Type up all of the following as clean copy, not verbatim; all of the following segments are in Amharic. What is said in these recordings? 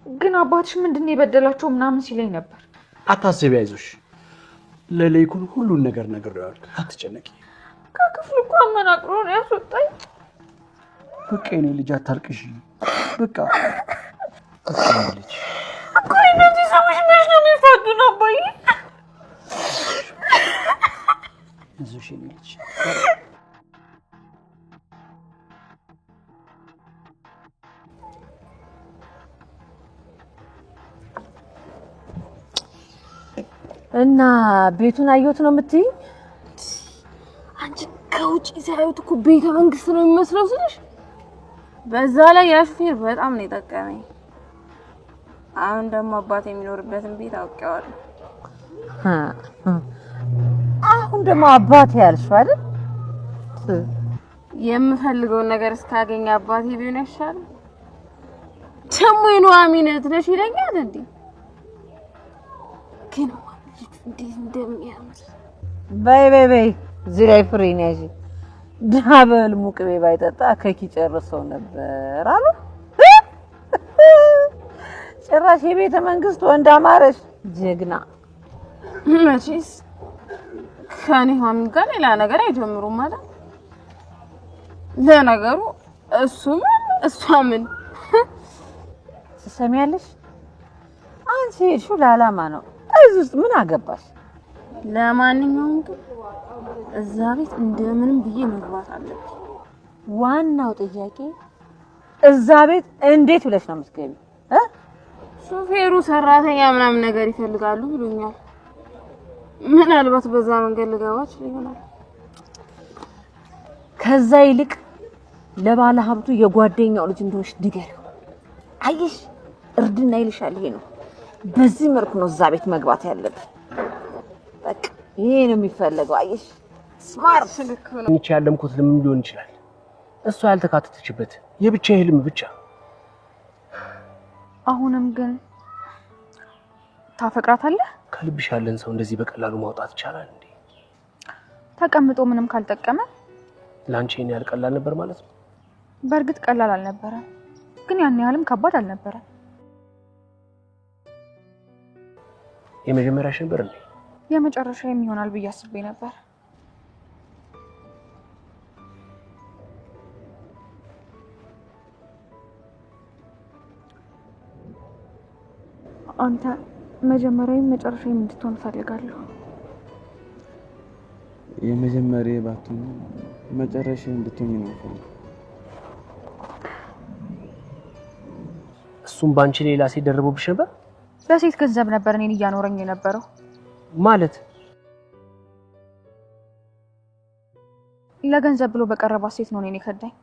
ግን አባትሽ ምንድነው የበደላቸው ምናምን ሲለኝ ነበር። አታስቢ፣ አይዞሽ። ለሌይኩን ሁሉን ነገር ነግሬዋለሁ። አትጨነቂ። ከክፍሉ እኮ አመናቅሮ ነው ያስወጣኝ። በቃ የኔ ልጅ አታልቅሽ። በቃ ልጅ እኮ እነዚህ ሰዎች መች ነው የሚፋቱን? አባዬ አይዞሽ የኔ ልጅ። እና ቤቱን አየሁት ነው የምትይ? አንቺ ከውጪ ሲያዩት እኮ ቤተ መንግስት ነው የሚመስለው ስልሽ፣ በዛ ላይ ያ ሹፌር በጣም ነው የጠቀመኝ። አሁን ደግሞ አባቴ የሚኖርበትን ቤት አውቄዋለሁ። አሁን ደግሞ አባቴ ያልሽው አይደል? የምፈልገውን ነገር እስካገኝ አባቴ ቢሆን ይሻላል። ደግሞ የኑሐሚን እህት ነሽ ይለኛል እንዴ? ግን እንዴት እንደሚያምር በይ ዝራይ ፍሬን ያጂ ዳበል ሙቅቤ ባይጠጣ ከኪ ጨርሰው ነበር አሉ። ጭራሽ የቤተ መንግስት ወንድ አማረሽ ጀግና። መቼስ ከኑሐሚን ጋር ሌላ ነገር አይጀምሩም ማለት። ለነገሩ እሷ ምን ትሰሚያለሽ? አንቺ ሄድሽው ለዓላማ ነው። እዚህ ውስጥ ምን አገባሽ? ለማንኛውም ግን እዛ ቤት እንደምንም ብዬ መግባት አለብኝ። ዋናው ጥያቄ እዛ ቤት እንዴት ብለሽ ነው የምትገቢ? ሹፌሩ ሰራተኛ ምናምን ነገር ይፈልጋሉ ብሎኛል። ምናልባት በዛ መንገድ ልገባ ይችላል። ከዛ ይልቅ ለባለ ሀብቱ የጓደኛው ልጅ እንደሆነሽ ንገሪው። አይሽ እርድና ይልሻል። ይሄ ነው በዚህ መልኩ ነው እዛ ቤት መግባት ያለብን። በቃ ይሄ ነው የሚፈልገው። አይሽ ስማርት ልክ ነው። እንቺ ያለምኩት ለምን ሊሆን ይችላል? እሷ ያልተካተተችበት የብቻ ህልም ብቻ። አሁንም ግን ታፈቅራታለህ? ከልብሽ ያለን ሰው እንደዚህ በቀላሉ ማውጣት ይቻላል እንዴ? ተቀምጦ ምንም ካልጠቀመ ላንቺ እኔ ያልቀላል ነበር ማለት ነው? በእርግጥ ቀላል አልነበረም፣ ግን ያን ያህልም ከባድ አልነበረም። የመጀመሪያሽ ነበር እንዴ? የመጨረሻ የሚሆናል ብዬ አስቤ ነበር። አንተ መጀመሪያም መጨረሻም እንድትሆን ፈልጋለሁ። የመጀመሪያ ባትሆን መጨረሻ እንድትሆን ነው ፈልጋለሁ። እሱም ባንቺ ሌላ ሴት ደርቦብሽ ነበር? በሴት ገንዘብ ነበር እኔን እያኖረኝ የነበረው። ማለት ለገንዘብ ብሎ በቀረባት ሴት ነው እኔን የከዳኝ።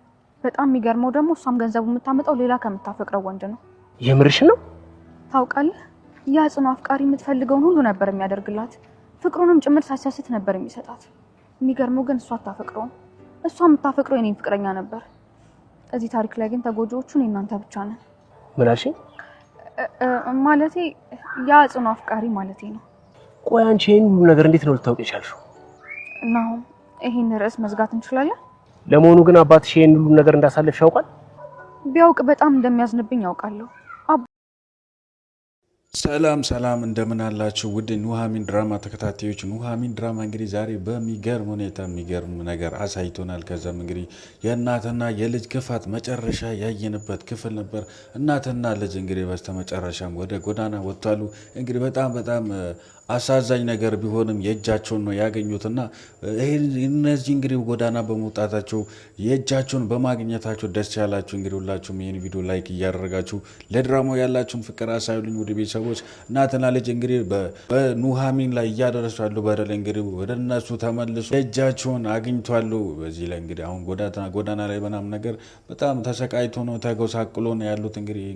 በጣም የሚገርመው ደግሞ እሷም ገንዘቡ የምታመጣው ሌላ ከምታፈቅረው ወንድ ነው። የምርሽ ነው? ታውቃለህ፣ ያ ጽኑ አፍቃሪ የምትፈልገውን ሁሉ ነበር የሚያደርግላት። ፍቅሩንም ጭምር ሳይሰስት ነበር የሚሰጣት። የሚገርመው ግን እሷ አታፈቅረውም። እሷ የምታፈቅረው የኔን ፍቅረኛ ነበር። እዚህ ታሪክ ላይ ግን ተጎጂዎቹ እኔ እናንተ ብቻ ነን። ምን አልሽኝ? ማለቴ ያ ጽኑ አፍቃሪ ማለቴ ነው። ቆይ አንቺ ይሄን ሁሉ ነገር እንዴት ነው ልታውቂ የቻልሽው? እና ይሄን ርዕስ መዝጋት እንችላለን? ለመሆኑ ግን አባትሽ ይሄን ሁሉ ነገር እንዳሳለፍሽ ያውቃል? ቢያውቅ በጣም እንደሚያዝንብኝ ያውቃለሁ። ሰላም እንደምን አላችሁ ውድ ኑሐሚን ድራማ ተከታታዮች። ኑሐሚን ድራማ እንግዲህ ዛሬ በሚገርም ሁኔታ የሚገርም ነገር አሳይቶናል። ከዛም እንግዲህ የእናትና የልጅ ክፋት መጨረሻ ያየንበት ክፍል ነበር። እናትና ልጅ እንግዲህ በስተመጨረሻም ወደ ጎዳና ወጥቷሉ። እንግዲህ በጣም አሳዛኝ ነገር ቢሆንም የእጃቸውን ነው ያገኙትና እነዚህ እንግዲህ ጎዳና በመውጣታቸው የእጃቸውን በማግኘታቸው ደስ ያላችሁ እንግዲህ ሁላችሁም ይህን ቪዲዮ ላይክ እያደረጋችሁ ለድራማው ያላችሁን ፍቅር አሳዩልኝ። ወደ ቤተሰቦች እናትና ልጅ እንግዲህ በኑሐሚን ላይ እያደረሱ ያለው በደል እንግዲህ ወደ እነሱ ተመልሶ የእጃቸውን አግኝቷሉ። በዚህ ላይ እንግዲህ አሁን ጎዳና ላይ በናም ነገር በጣም ተሰቃይቶ ነው ተጎሳቅሎ ነው ያሉት። እንግዲህ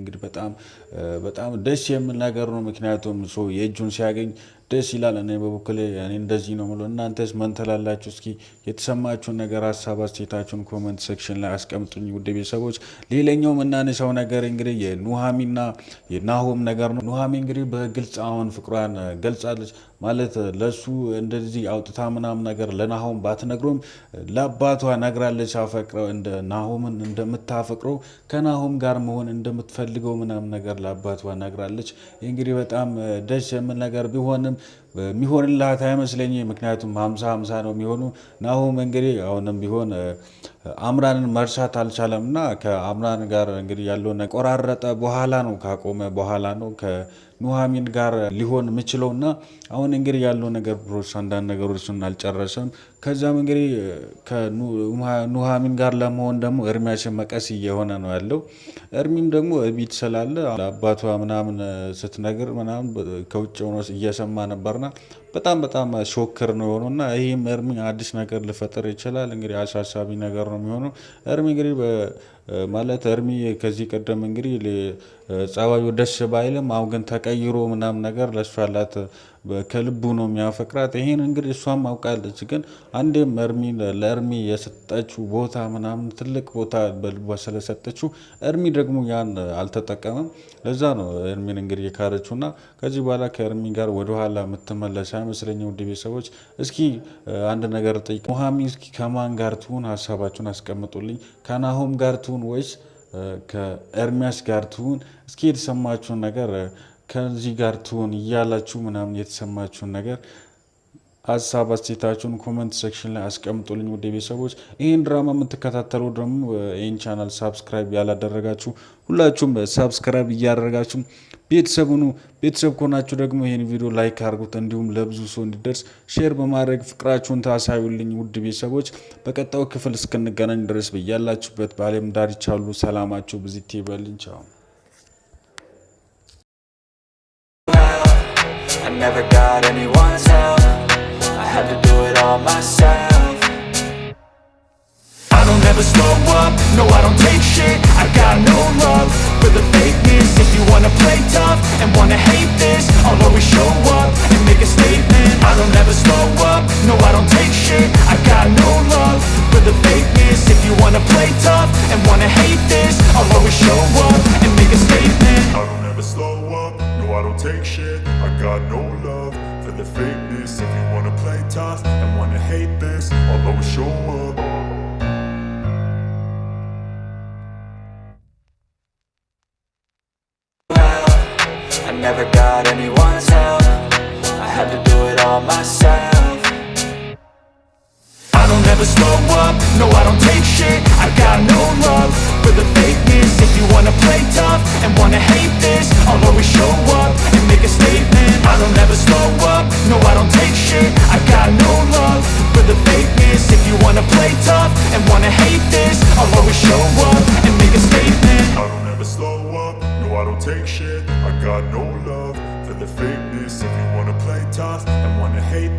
በጣም ደስ የሚል ነገር ነው። ምክንያቱም ሰው የእጁን ሲያገኝ ደስ ይላል። እኔ በበኩሌ እኔ እንደዚህ ነው ማለት። እናንተስ ምን ትላላችሁ? እስኪ የተሰማችሁን ነገር ሀሳብ አስተያየታችሁን ኮሜንት ሴክሽን ላይ አስቀምጡኝ ውድ ቤተሰቦች። ሌላኛው የምናነሳው ነገር እንግዲህ የኑሐሚንና የናሆም ነገር ነው። ኑሐሚን እንግዲህ በግልጽ አሁን ፍቅሯን ገልጻለች። ማለት ለሱ እንደዚህ አውጥታ ምናምን ነገር ለናሆም ባትነግሮም ለአባቷ ነግራለች። አፈቅረው እንደ ናሆምን እንደምታፈቅረው ከናሆም ጋር መሆን እንደምትፈልገው ምናምን ነገር ለአባቷ ነግራለች። እንግዲህ በጣም ደስ የሚል ነገር ቢሆንም የሚሆንላት አይመስለኝም። ምክንያቱም 50-50 ነው የሚሆኑ። ናሆም እንግዲህ አሁንም ቢሆን አምራንን መርሳት አልቻለም እና ከአምራን ጋር እንግዲህ ያለውን ቆራረጠ በኋላ ነው ካቆመ በኋላ ነው ከኑሐሚን ጋር ሊሆን የምችለው እና አሁን እንግዲህ ያለው ነገር ብሮስ አንዳንድ ነገሮችን አልጨረሰም። ከዛም እንግዲህ ከኑሐሚን ጋር ለመሆን ደግሞ ኤርሚያስን መቀስ እየሆነ ነው ያለው። ኤርሚም ደግሞ ቤት ስላለ አባቷ ምናምን ስትነግር ምናምን ከውጭ ሆኖ እየሰማ ነበርና በጣም ሾክር ነው የሆነው እና ይህም ኤርሚ አዲስ ነገር ሊፈጠር ይችላል። እንግዲህ አሳሳቢ ነገር ነው የሚሆነው። ኤርሚ እንግዲህ ማለት ኤርሚ ከዚህ ቀደም እንግዲህ ጸባዩ ደስ ባይልም አሁን ግን ተቀይሮ ምናምን ነገር ለእሷ ያላት ከልቡ ነው የሚያፈቅራት። ይሄን እንግዲህ እሷም አውቃለች። ግን አንዴም ለኤርሚ የሰጠችው ቦታ ምናምን ትልቅ ቦታ በልቧ ስለሰጠችው ኤርሚ ደግሞ ያን አልተጠቀመም። ለዛ ነው ኤርሚን እንግዲህ የካረችው እና ከዚህ በኋላ ከኤርሚ ጋር ወደኋላ የምትመለስ አይመስለኝም። ውድ ቤተሰቦች እስኪ አንድ ነገር ጠይቅ። ኑሐሚን እስኪ ከማን ጋር ትሁን? ሀሳባችሁን አስቀምጡልኝ። ከናሆም ጋር ትሁን ወይስ ከኤርሚያስ ጋር ትሁን? እስኪ የተሰማችሁን ነገር ከዚህ ጋር ትሁን እያላችሁ ምናምን የተሰማችሁን ነገር ሀሳብ አስተያየታችሁን ኮመንት ሴክሽን ላይ አስቀምጡልኝ። ውድ ቤተሰቦች ይህን ድራማ የምትከታተሉ ደግሞ ይህን ቻናል ሳብስክራይብ ያላደረጋችሁ ሁላችሁም ሳብስክራይብ እያደረጋችሁ ቤተሰቡኑ ቤተሰብ ከሆናችሁ ደግሞ ይህን ቪዲዮ ላይክ አድርጉት። እንዲሁም ለብዙ ሰው እንዲደርስ ሼር በማድረግ ፍቅራችሁን ታሳዩልኝ። ውድ ቤተሰቦች በቀጣዩ ክፍል እስክንገናኝ ድረስ በያላችሁበት በዓለም ዳርቻ ሁሉ ሰላማችሁ ብዝት ይበልኝ። ቻው። I never got anyone's help. I had to do it all myself. I don't ever slow up, no I don't take shit. I got no love for the fakeness. If you wanna play tough and wanna hate this, I'll always show up and make a statement. I don't ever slow up, no I don't take shit. I got no love for the fakeness. If you wanna play tough and wanna hate this, I'll always show up and make a statement. I don't ever slow up, no I don't take shit. I got no love for the fakeness. If you wanna play tough and wanna hate this, I'll always show up. I never got anyone's help. I had to do it all myself. I don't ever slow up, no I don't take shit. I got no love for the fakeness. If you wanna play tough and wanna hate this, I'll always show up and make a statement. I don't ever slow up, no I don't take shit. I got no love for the fakeness. If you wanna play tough and wanna hate this, I'll always show up and make a statement. I don't ever slow up, no I don't take shit. I got no love for the fakeness. If you wanna play tough and wanna hate